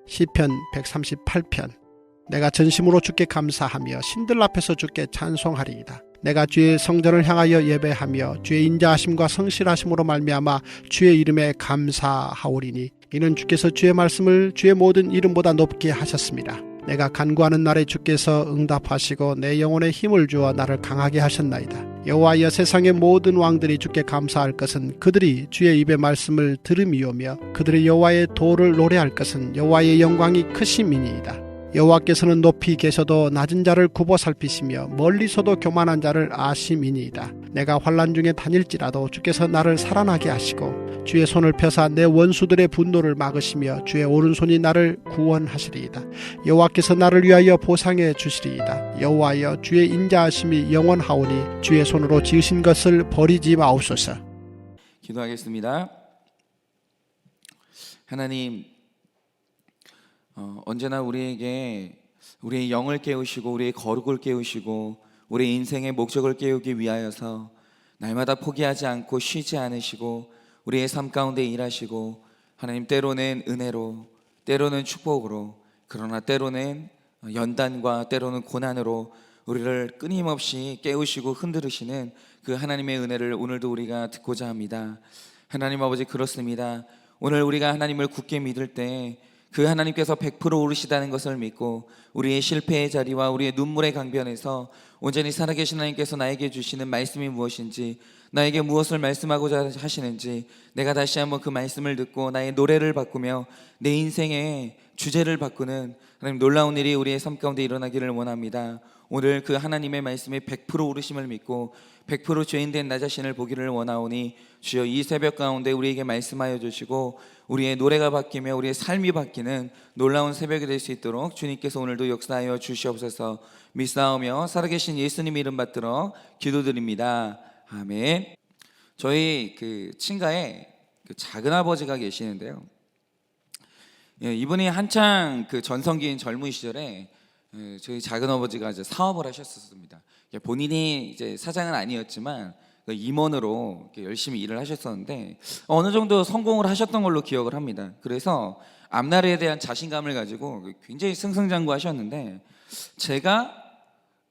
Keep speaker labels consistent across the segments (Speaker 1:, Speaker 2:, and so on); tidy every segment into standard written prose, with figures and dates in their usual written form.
Speaker 1: 시편 138편. 내가 전심으로 주께 감사하며 신들 앞에서 주께 찬송하리이다. 내가 주의 성전을 향하여 예배하며 주의 인자하심과 성실하심으로 말미암아 주의 이름에 감사하오리니 이는 주께서 주의 말씀을 주의 모든 이름보다 높게 하셨습니다. 내가 간구하는 날에 주께서 응답하시고 내 영혼에 힘을 주어 나를 강하게 하셨나이다. 여호와여, 세상의 모든 왕들이 주께 감사할 것은 그들이 주의 입의 말씀을 들음이오며 그들의 여호와의 도를 노래할 것은 여호와의 영광이 크심이니이다. 여호와께서는 높이 계셔도 낮은 자를 굽어 살피시며 멀리서도 교만한 자를 아심이니이다. 내가 환난 중에 다닐지라도 주께서 나를 살아나게 하시고 주의 손을 펴사 내 원수들의 분노를 막으시며 주의 오른손이 나를 구원하시리이다. 여호와께서 나를 위하여 보상해 주시리이다. 여호와여, 주의 인자하심이 영원하오니 주의 손으로 지으신 것을 버리지 마옵소서.
Speaker 2: 기도하겠습니다. 하나님, 언제나 우리에게 우리의 영을 깨우시고 우리의 거룩을 깨우시고 우리의 인생의 목적을 깨우기 위하여서 날마다 포기하지 않고 쉬지 않으시고 우리의 삶 가운데 일하시고, 하나님, 때로는 은혜로, 때로는 축복으로, 그러나 때로는 연단과 때로는 고난으로 우리를 끊임없이 깨우시고 흔들으시는 그 하나님의 은혜를 오늘도 우리가 듣고자 합니다. 하나님 아버지, 그렇습니다. 오늘 우리가 하나님을 굳게 믿을 때 그 하나님께서 100% 오르시다는 것을 믿고 우리의 실패의 자리와 우리의 눈물의 강변에서 온전히 살아계신 하나님께서 나에게 주시는 말씀이 무엇인지, 나에게 무엇을 말씀하고자 하시는지 내가 다시 한번 그 말씀을 듣고 나의 노래를 바꾸며 내 인생의 주제를 바꾸는 하나님 놀라운 일이 우리의 삶 가운데 일어나기를 원합니다. 오늘 그 하나님의 말씀이 100% 오르심을 믿고 100% 죄인된 나 자신을 보기를 원하오니 주여, 이 새벽 가운데 우리에게 말씀하여 주시고 우리의 노래가 바뀌며 우리의 삶이 바뀌는 놀라운 새벽이 될 수 있도록 주님께서 오늘도 역사하여 주시옵소서. 믿사오며 살아계신 예수님 이름 받들어 기도드립니다. 아멘. 저희 그 친가에 그 작은아버지가 계시는데요, 이분이 한창 그 전성기인 젊은 시절에 저희 작은아버지가 이제 사업을 하셨었습니다. 본인이 이제 사장은 아니었지만 임원으로 열심히 일을 하셨었는데 어느 정도 성공을 하셨던 걸로 기억을 합니다. 그래서 앞날에 대한 자신감을 가지고 굉장히 승승장구하셨는데 제가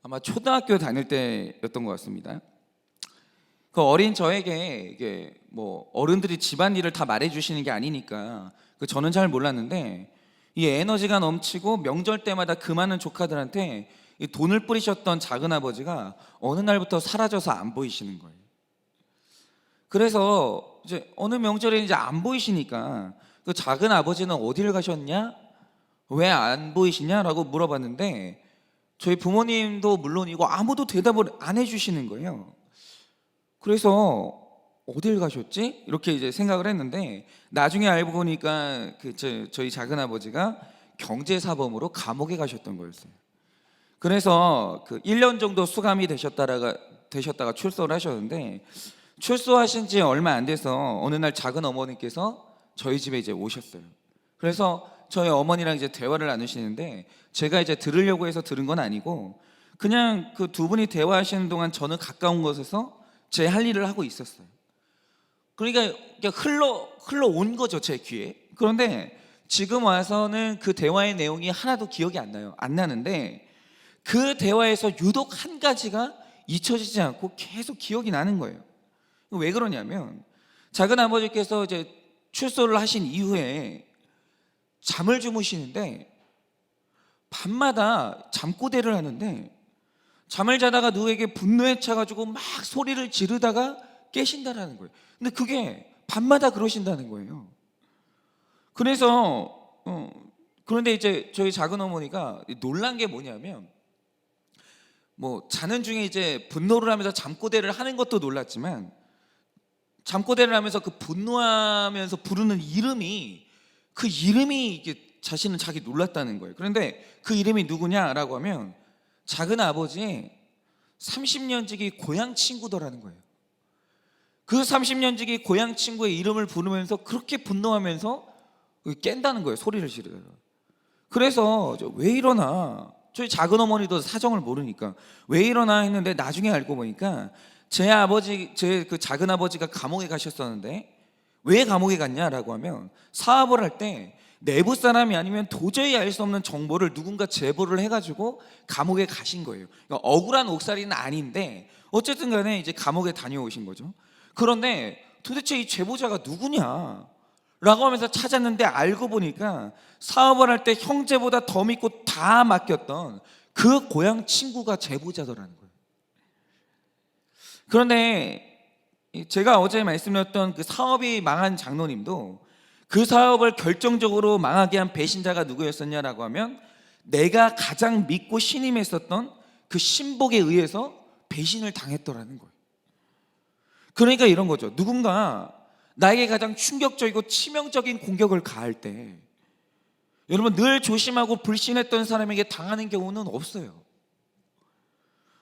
Speaker 2: 아마 초등학교 다닐 때였던 것 같습니다. 그 어린 저에게 이게 뭐 어른들이 집안일을 다 말해주시는 게 아니니까 저는 잘 몰랐는데 이 에너지가 넘치고 명절 때마다 그 많은 조카들한테 이 돈을 뿌리셨던 작은아버지가 어느 날부터 사라져서 안 보이시는 거예요. 그래서 이제 어느 명절에 이제 안 보이시니까 그 작은아버지는 어디를 가셨냐? 왜 안 보이시냐라고 물어봤는데 저희 부모님도 물론이고 아무도 대답을 안 해주시는 거예요. 그래서 어딜 가셨지? 이렇게 이제 생각을 했는데 나중에 알고 보니까 저희 작은아버지가 경제사범으로 감옥에 가셨던 거였어요. 그래서 그 1년 정도 수감이 되셨다가 출소를 하셨는데 출소하신 지 얼마 안 돼서 어느 날 작은 어머니께서 저희 집에 이제 오셨어요. 그래서 저희 어머니랑 이제 대화를 나누시는데 제가 이제 들으려고 해서 들은 건 아니고 그냥 그 두 분이 대화하시는 동안 저는 가까운 곳에서 제 할 일을 하고 있었어요. 그러니까 흘러온 거죠, 제 귀에. 그런데 지금 와서는 그 대화의 내용이 하나도 기억이 안 나요. 안 나는데 그 대화에서 유독 한 가지가 잊혀지지 않고 계속 기억이 나는 거예요. 왜 그러냐면 작은 아버지께서 이제 출소를 하신 이후에 잠을 주무시는데 밤마다 잠꼬대를 하는데 잠을 자다가 누구에게 분노에 차가지고 막 소리를 지르다가 깨신다라는 거예요. 근데 그게 밤마다 그러신다는 거예요. 그래서 그런데 이제 저희 작은 어머니가 놀란 게 뭐냐면 뭐 자는 중에 이제 분노를 하면서 잠꼬대를 하는 것도 놀랐지만 잠꼬대를 하면서 그 분노하면서 부르는 이름이 이게 자기 놀랐다는 거예요. 그런데 그 이름이 누구냐라고 하면 작은 아버지의 30년 지기 고향 친구더라는 거예요. 그 30년 지기 고향 친구의 이름을 부르면서 그렇게 분노하면서 깬다는 거예요, 소리를 지르다가. 그래서 왜 이러나, 저희 작은 어머니도 사정을 모르니까 왜 이러나 했는데 나중에 알고 보니까 제 그 작은 아버지가 감옥에 가셨었는데 왜 감옥에 갔냐라고 하면 사업을 할 때 내부 사람이 아니면 도저히 알 수 없는 정보를 누군가 제보를 해가지고 감옥에 가신 거예요. 그러니까 억울한 옥살이는 아닌데 어쨌든 간에 이제 감옥에 다녀오신 거죠. 그런데 도대체 이 제보자가 누구냐? 라고 하면서 찾았는데 알고 보니까 사업을 할 때 형제보다 더 믿고 다 맡겼던 그 고향 친구가 제보자더라는 거예요. 그런데 제가 어제 말씀드렸던 그 사업이 망한 장로님도 그 사업을 결정적으로 망하게 한 배신자가 누구였었냐라고 하면 내가 가장 믿고 신임했었던 그 신복에 의해서 배신을 당했더라는 거예요. 그러니까 이런 거죠. 누군가 나에게 가장 충격적이고 치명적인 공격을 가할 때 여러분 늘 조심하고 불신했던 사람에게 당하는 경우는 없어요.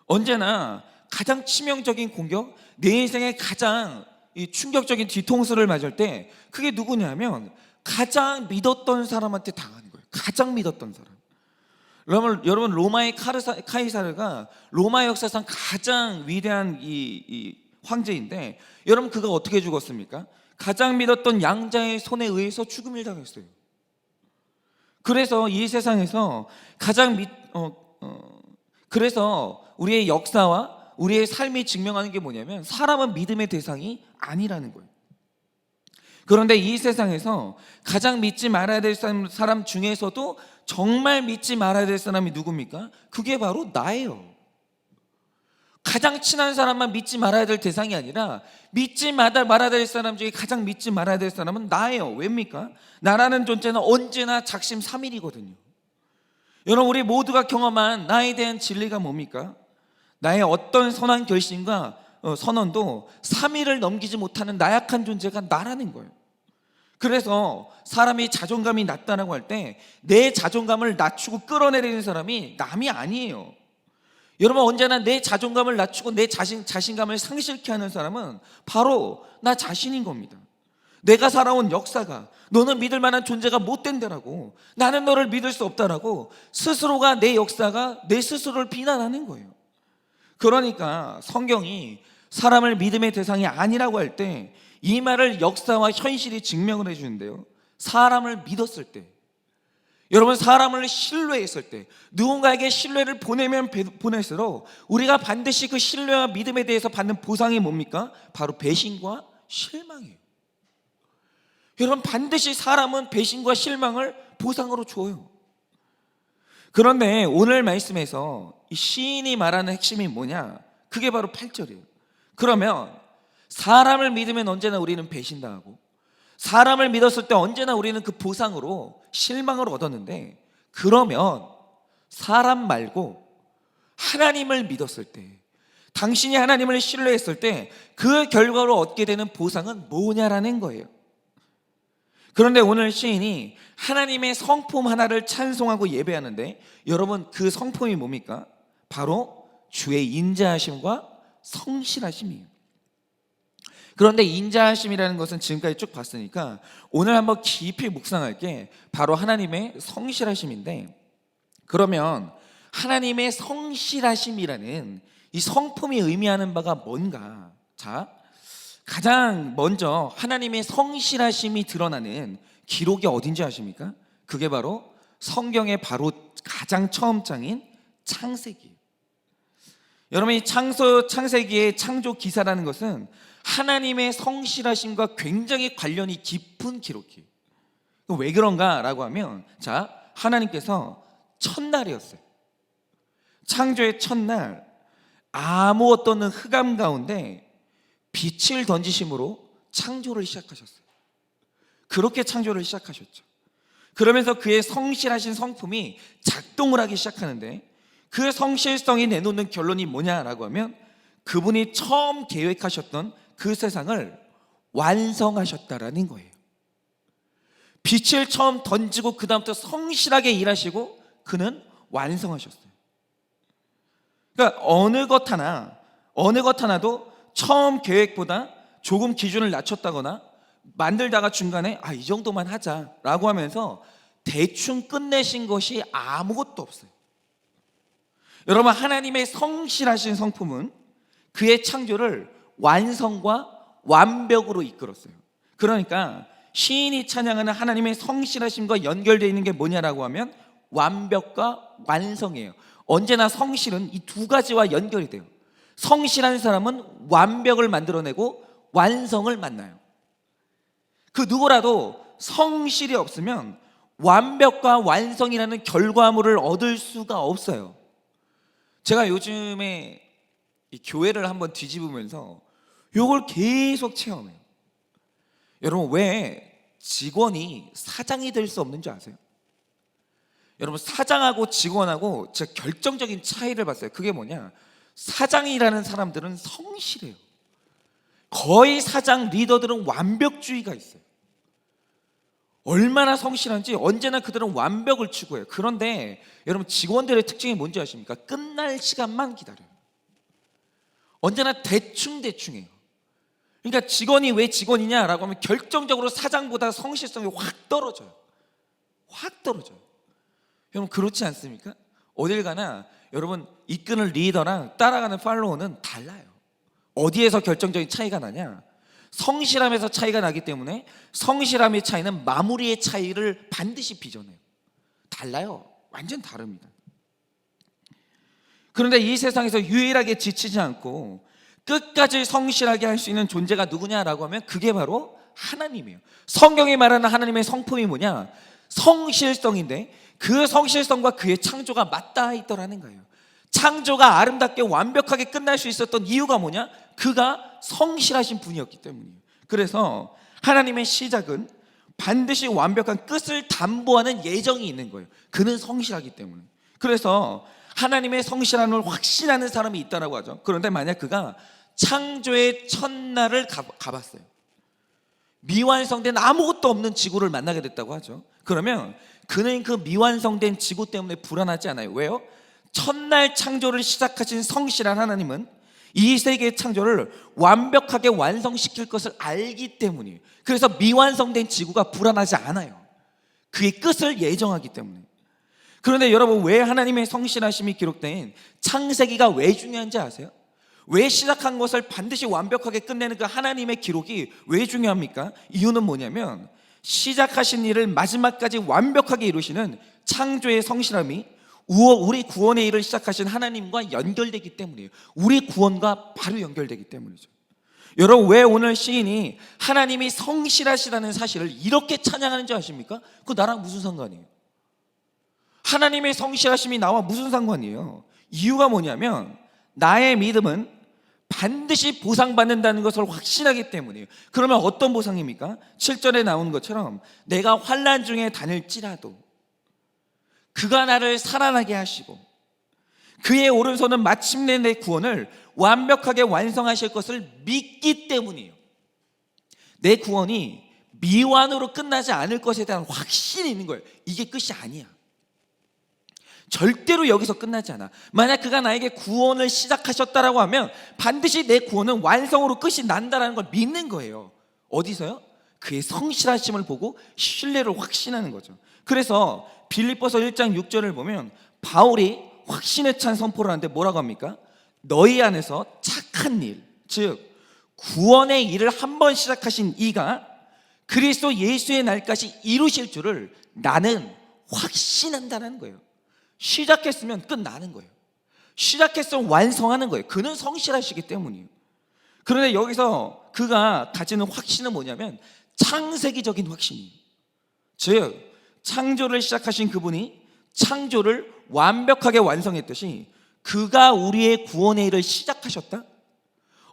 Speaker 2: 언제나 가장 치명적인 공격, 내 인생에 가장 이 충격적인 뒤통수를 맞을 때 그게 누구냐면 가장 믿었던 사람한테 당하는 거예요. 가장 믿었던 사람. 여러분 로마의 카이사르가 로마 역사상 가장 위대한 이 황제인데 여러분 그가 어떻게 죽었습니까? 가장 믿었던 양자의 손에 의해서 죽음을 당했어요. 그래서 이 세상에서 그래서 우리의 역사와 우리의 삶이 증명하는 게 뭐냐면 사람은 믿음의 대상이 아니라는 거예요. 그런데 이 세상에서 가장 믿지 말아야 될 사람 중에서도 정말 믿지 말아야 될 사람이 누굽니까? 그게 바로 나예요. 가장 친한 사람만 믿지 말아야 될 대상이 아니라 믿지 말아야 될 사람 중에 가장 믿지 말아야 될 사람은 나예요. 왜입니까? 나라는 존재는 언제나 작심삼일이거든요. 여러분 우리 모두가 경험한 나에 대한 진리가 뭡니까? 나의 어떤 선한 결심과 선언도 3일을 넘기지 못하는 나약한 존재가 나라는 거예요. 그래서 사람이 자존감이 낮다라고 할 때 내 자존감을 낮추고 끌어내리는 사람이 남이 아니에요. 여러분 언제나 내 자존감을 낮추고 내 자신감을 상실케 하는 사람은 바로 나 자신인 겁니다. 내가 살아온 역사가 너는 믿을 만한 존재가 못 된다라고, 나는 너를 믿을 수 없다라고 스스로가 내 역사가 내 스스로를 비난하는 거예요. 그러니까 성경이 사람을 믿음의 대상이 아니라고 할 때 이 말을 역사와 현실이 증명을 해주는데요, 사람을 믿었을 때, 여러분 사람을 신뢰했을 때, 누군가에게 신뢰를 보내면 보낼수록 우리가 반드시 그 신뢰와 믿음에 대해서 받는 보상이 뭡니까? 바로 배신과 실망이에요. 여러분 반드시 사람은 배신과 실망을 보상으로 줘요. 그런데 오늘 말씀에서 이 시인이 말하는 핵심이 뭐냐? 그게 바로 8절이에요. 그러면 사람을 믿으면 언제나 우리는 배신당하고 사람을 믿었을 때 언제나 우리는 그 보상으로 실망을 얻었는데, 그러면 사람 말고 하나님을 믿었을 때, 당신이 하나님을 신뢰했을 때 그 결과로 얻게 되는 보상은 뭐냐라는 거예요. 그런데 오늘 시인이 하나님의 성품 하나를 찬송하고 예배하는데, 여러분 그 성품이 뭡니까? 바로 주의 인자하심과 성실하심이에요. 그런데 인자하심이라는 것은 지금까지 쭉 봤으니까 오늘 한번 깊이 묵상할 게 바로 하나님의 성실하심인데, 그러면 하나님의 성실하심이라는 이 성품이 의미하는 바가 뭔가? 자, 가장 먼저 하나님의 성실하심이 드러나는 기록이 어딘지 아십니까? 그게 바로 성경의 바로 가장 처음 장인 창세기예요. 여러분 이 창세기의 창조 기사라는 것은 하나님의 성실하심과 굉장히 관련이 깊은 기록이에요. 왜 그런가라고 하면, 자, 하나님께서 첫날이었어요. 창조의 첫날 아무 어떤 흑암 가운데 빛을 던지심으로 창조를 시작하셨어요. 그렇게 창조를 시작하셨죠. 그러면서 그의 성실하신 성품이 작동을 하기 시작하는데, 그 성실성이 내놓는 결론이 뭐냐라고 하면 그분이 처음 계획하셨던 그 세상을 완성하셨다라는 거예요. 빛을 처음 던지고 그 다음부터 성실하게 일하시고 그는 완성하셨어요. 그러니까 어느 것 하나도 처음 계획보다 조금 기준을 낮췄다거나 만들다가 중간에 이 정도만 하자라고 하면서 대충 끝내신 것이 아무것도 없어요. 여러분 하나님의 성실하신 성품은 그의 창조를 완성과 완벽으로 이끌었어요. 그러니까 시인이 찬양하는 하나님의 성실하심과 연결되어 있는 게 뭐냐라고 하면 완벽과 완성이에요. 언제나 성실은 이 두 가지와 연결이 돼요. 성실한 사람은 완벽을 만들어내고 완성을 만나요. 그 누구라도 성실이 없으면 완벽과 완성이라는 결과물을 얻을 수가 없어요. 제가 요즘에 이 교회를 한번 뒤집으면서 이걸 계속 체험해요. 여러분, 왜 직원이 사장이 될 수 없는 줄 아세요? 여러분, 사장하고 직원하고 제가 결정적인 차이를 봤어요. 그게 뭐냐? 사장이라는 사람들은 성실해요. 거의 사장 리더들은 완벽주의가 있어요. 얼마나 성실한지 언제나 그들은 완벽을 추구해요. 그런데 여러분, 직원들의 특징이 뭔지 아십니까? 끝날 시간만 기다려요. 언제나 대충해요. 그러니까 직원이 왜 직원이냐라고 하면 결정적으로 사장보다 성실성이 확 떨어져요. 확 떨어져요. 여러분, 그렇지 않습니까? 어딜 가나 여러분, 이끄는 리더랑 따라가는 팔로워는 달라요. 어디에서 결정적인 차이가 나냐? 성실함에서 차이가 나기 때문에 성실함의 차이는 마무리의 차이를 반드시 빚어내요. 달라요. 완전 다릅니다. 그런데 이 세상에서 유일하게 지치지 않고 끝까지 성실하게 할 수 있는 존재가 누구냐라고 하면 그게 바로 하나님이에요. 성경이 말하는 하나님의 성품이 뭐냐? 성실성인데 그 성실성과 그의 창조가 맞닿아 있더라는 거예요. 창조가 아름답게 완벽하게 끝날 수 있었던 이유가 뭐냐? 그가 성실하신 분이었기 때문이에요. 그래서 하나님의 시작은 반드시 완벽한 끝을 담보하는 예정이 있는 거예요. 그는 성실하기 때문에. 그래서 하나님의 성실함을 확신하는 사람이 있다라고 하죠. 그런데 만약 그가 창조의 첫날을 가봤어요. 미완성된 아무것도 없는 지구를 만나게 됐다고 하죠. 그러면 그는 그 미완성된 지구 때문에 불안하지 않아요. 왜요? 첫날 창조를 시작하신 성실한 하나님은 이 세계의 창조를 완벽하게 완성시킬 것을 알기 때문이에요. 그래서 미완성된 지구가 불안하지 않아요. 그의 끝을 예정하기 때문에. 그런데 여러분, 왜 하나님의 성실하심이 기록된 창세기가 왜 중요한지 아세요? 왜 시작한 것을 반드시 완벽하게 끝내는 그 하나님의 기록이 왜 중요합니까? 이유는 뭐냐면 시작하신 일을 마지막까지 완벽하게 이루시는 창조의 성실함이 우리 구원의 일을 시작하신 하나님과 연결되기 때문이에요. 우리 구원과 바로 연결되기 때문이죠. 여러분, 왜 오늘 시인이 하나님이 성실하시다는 사실을 이렇게 찬양하는지 아십니까? 그거 나랑 무슨 상관이에요? 하나님의 성실하심이 나와 무슨 상관이에요? 이유가 뭐냐면 나의 믿음은 반드시 보상받는다는 것을 확신하기 때문이에요. 그러면 어떤 보상입니까? 7절에 나오는 것처럼 내가 환난 중에 다닐지라도 그가 나를 살아나게 하시고 그의 오른손은 마침내 내 구원을 완벽하게 완성하실 것을 믿기 때문이에요. 내 구원이 미완으로 끝나지 않을 것에 대한 확신이 있는 거예요. 이게 끝이 아니야. 절대로 여기서 끝나지 않아. 만약 그가 나에게 구원을 시작하셨다라고 하면 반드시 내 구원은 완성으로 끝이 난다라는 걸 믿는 거예요. 어디서요? 그의 성실하심을 보고 신뢰를 확신하는 거죠. 그래서 빌립보서 1장 6절을 보면 바울이 확신에 찬 선포를 하는데 뭐라고 합니까? 너희 안에서 착한 일, 즉 구원의 일을 한 번 시작하신 이가 그리스도 예수의 날까지 이루실 줄을 나는 확신한다는 거예요. 시작했으면 끝나는 거예요. 시작했으면 완성하는 거예요. 그는 성실하시기 때문이에요. 그런데 여기서 그가 가지는 확신은 뭐냐면 창세기적인 확신이에요. 즉 창조를 시작하신 그분이 창조를 완벽하게 완성했듯이 그가 우리의 구원의 일을 시작하셨다?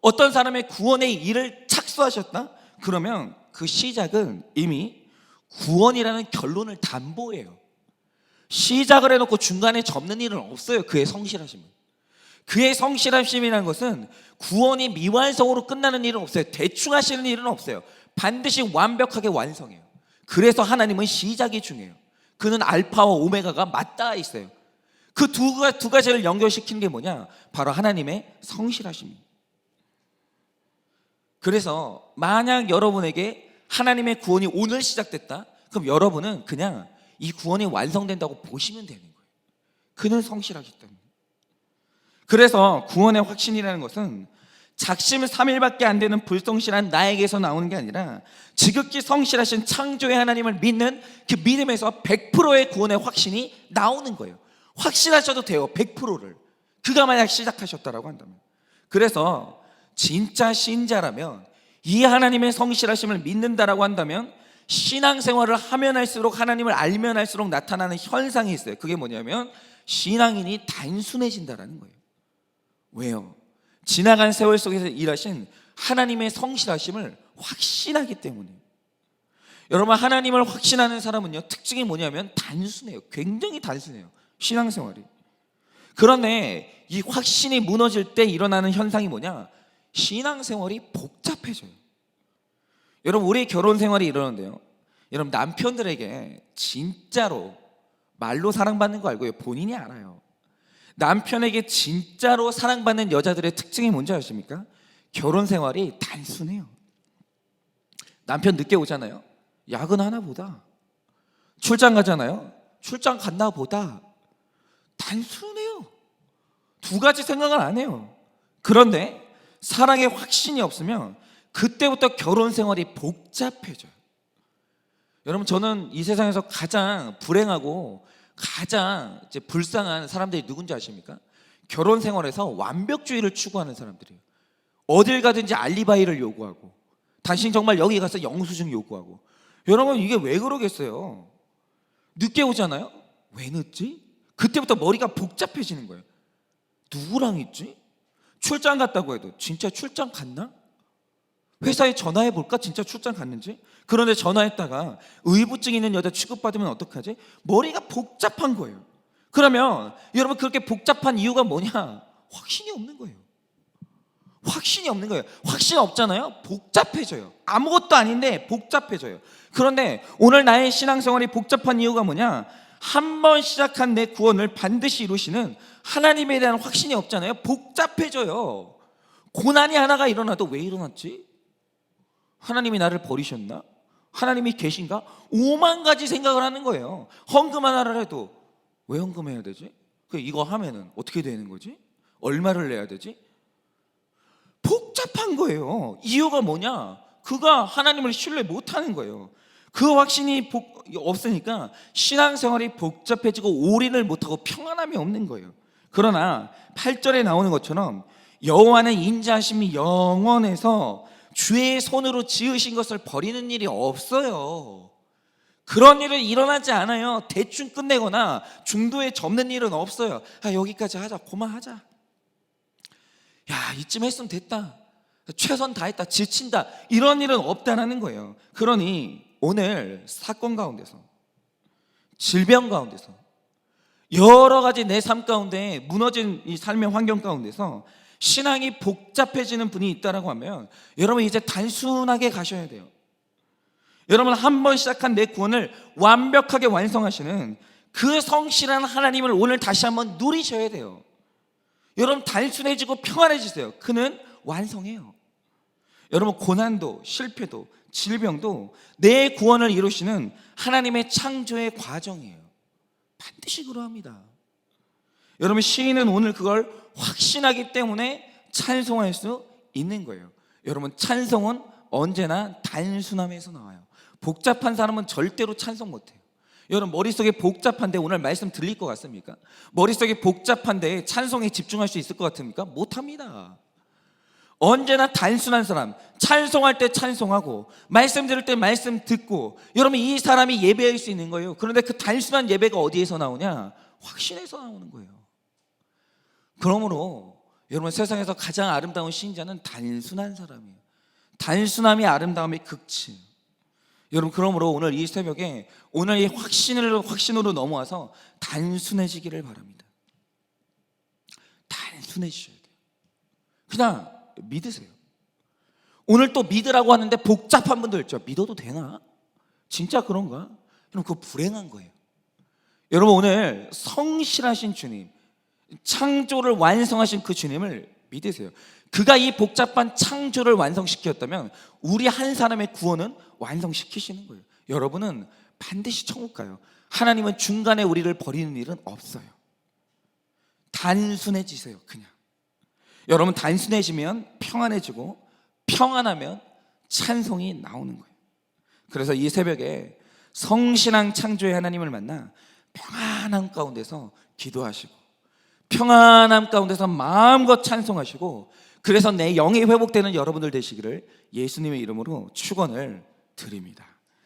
Speaker 2: 어떤 사람의 구원의 일을 착수하셨다? 그러면 그 시작은 이미 구원이라는 결론을 담보해요. 시작을 해놓고 중간에 접는 일은 없어요. 그의 성실하심은. 그의 성실하심이라는 것은 구원이 미완성으로 끝나는 일은 없어요. 대충 하시는 일은 없어요. 반드시 완벽하게 완성해요. 그래서 하나님은 시작이 중요해요. 그는 알파와 오메가가 맞닿아 있어요. 그 두 가지를 연결시키는 게 뭐냐? 바로 하나님의 성실하심입니다. 그래서 만약 여러분에게 하나님의 구원이 오늘 시작됐다? 그럼 여러분은 그냥 이 구원이 완성된다고 보시면 되는 거예요. 그는 성실하기 때문에. 그래서 구원의 확신이라는 것은 작심 3일밖에 안 되는 불성실한 나에게서 나오는 게 아니라 지극히 성실하신 창조의 하나님을 믿는 그 믿음에서 100%의 구원의 확신이 나오는 거예요. 확신하셔도 돼요. 100%를. 그가 만약 시작하셨다라고 한다면. 그래서 진짜 신자라면, 이 하나님의 성실하심을 믿는다라고 한다면, 신앙생활을 하면 할수록, 하나님을 알면 할수록 나타나는 현상이 있어요. 그게 뭐냐면 신앙인이 단순해진다라는 거예요. 왜요? 지나간 세월 속에서 일하신 하나님의 성실하심을 확신하기 때문이에요. 여러분, 하나님을 확신하는 사람은요, 특징이 뭐냐면 단순해요. 굉장히 단순해요, 신앙생활이. 그런데 이 확신이 무너질 때 일어나는 현상이 뭐냐? 신앙생활이 복잡해져요. 여러분, 우리 결혼 생활이 이러는데요, 여러분, 남편들에게 진짜로 말로 사랑받는 거 알고요, 본인이 알아요. 남편에게 진짜로 사랑받는 여자들의 특징이 뭔지 아십니까? 결혼 생활이 단순해요. 남편 늦게 오잖아요, 야근하나 보다. 출장 가잖아요, 출장 갔나 보다. 단순해요. 두 가지 생각을 안 해요. 그런데 사랑의 확신이 없으면 그때부터 결혼 생활이 복잡해져요. 여러분, 저는 이 세상에서 가장 불행하고 가장 불쌍한 사람들이 누군지 아십니까? 결혼 생활에서 완벽주의를 추구하는 사람들이에요. 어딜 가든지 알리바이를 요구하고, 당신 정말 여기 가서 영수증 요구하고. 여러분, 이게 왜 그러겠어요? 늦게 오잖아요? 왜 늦지? 그때부터 머리가 복잡해지는 거예요. 누구랑 있지? 출장 갔다고 해도 진짜 출장 갔나? 회사에 전화해 볼까? 진짜 출장 갔는지? 그런데 전화했다가 의부증 있는 여자 취급받으면 어떡하지? 머리가 복잡한 거예요. 그러면 여러분, 그렇게 복잡한 이유가 뭐냐? 확신이 없는 거예요. 확신이 없는 거예요. 확신이 없잖아요? 복잡해져요. 아무것도 아닌데 복잡해져요. 그런데 오늘 나의 신앙생활이 복잡한 이유가 뭐냐? 한 번 시작한 내 구원을 반드시 이루시는 하나님에 대한 확신이 없잖아요. 복잡해져요. 고난이 하나가 일어나도 왜 일어났지? 하나님이 나를 버리셨나? 하나님이 계신가? 5만 가지 생각을 하는 거예요. 헌금 하나를 해도 왜 헌금해야 되지? 이거 하면은 어떻게 되는 거지? 얼마를 내야 되지? 복잡한 거예요. 이유가 뭐냐? 그가 하나님을 신뢰 못하는 거예요. 그 확신이 없으니까 신앙생활이 복잡해지고 올인을 못하고 평안함이 없는 거예요. 그러나 8절에 나오는 것처럼 여호와는 인자하심이 영원해서 주의 손으로 지으신 것을 버리는 일이 없어요. 그런 일은 일어나지 않아요. 대충 끝내거나 중도에 접는 일은 없어요. 여기까지 하자, 그만하자. 야, 이쯤 했으면 됐다, 최선 다했다, 지친다, 이런 일은 없다라는 거예요. 그러니 오늘 사건 가운데서, 질병 가운데서, 여러 가지 내 삶 가운데 무너진 이 삶의 환경 가운데서 신앙이 복잡해지는 분이 있다라고 하면 여러분, 이제 단순하게 가셔야 돼요. 여러분, 한 번 시작한 내 구원을 완벽하게 완성하시는 그 성실한 하나님을 오늘 다시 한번 누리셔야 돼요. 여러분, 단순해지고 평안해지세요. 그는 완성해요. 여러분, 고난도, 실패도, 질병도 내 구원을 이루시는 하나님의 창조의 과정이에요. 반드시 그러합니다. 여러분, 시인은 오늘 그걸 확신하기 때문에 찬송할 수 있는 거예요. 여러분, 찬송은 언제나 단순함에서 나와요. 복잡한 사람은 절대로 찬송 못해요. 여러분, 머릿속에 복잡한데 오늘 말씀 들릴 것 같습니까? 머릿속에 복잡한데 찬송에 집중할 수 있을 것 같습니까? 못합니다. 언제나 단순한 사람, 찬송할 때 찬송하고 말씀 들을 때 말씀 듣고, 여러분, 이 사람이 예배할 수 있는 거예요. 그런데 그 단순한 예배가 어디에서 나오냐? 확신에서 나오는 거예요. 그러므로 여러분, 세상에서 가장 아름다운 신자는 단순한 사람이에요. 단순함이 아름다움의 극치. 여러분, 그러므로 오늘 이 새벽에 오늘 이 확신으로 넘어와서 단순해지기를 바랍니다. 단순해지셔야 돼요. 그냥 믿으세요. 오늘 또 믿으라고 하는데 복잡한 분들 있죠. 믿어도 되나? 진짜 그런가? 여러분, 그거 불행한 거예요. 여러분, 오늘 성실하신 주님, 창조를 완성하신 그 주님을 믿으세요. 그가 이 복잡한 창조를 완성시켰다면 우리 한 사람의 구원은 완성시키시는 거예요. 여러분은 반드시 천국 가요. 하나님은 중간에 우리를 버리는 일은 없어요. 단순해지세요. 그냥 여러분 단순해지면 평안해지고 평안하면 찬송이 나오는 거예요. 그래서 이 새벽에 성신앙 창조의 하나님을 만나 평안함 가운데서 기도하시고 평안함 가운데서 마음껏 찬송하시고 그래서 내 영이 회복되는 여러분들 되시기를 예수님의 이름으로 축원을 드립니다.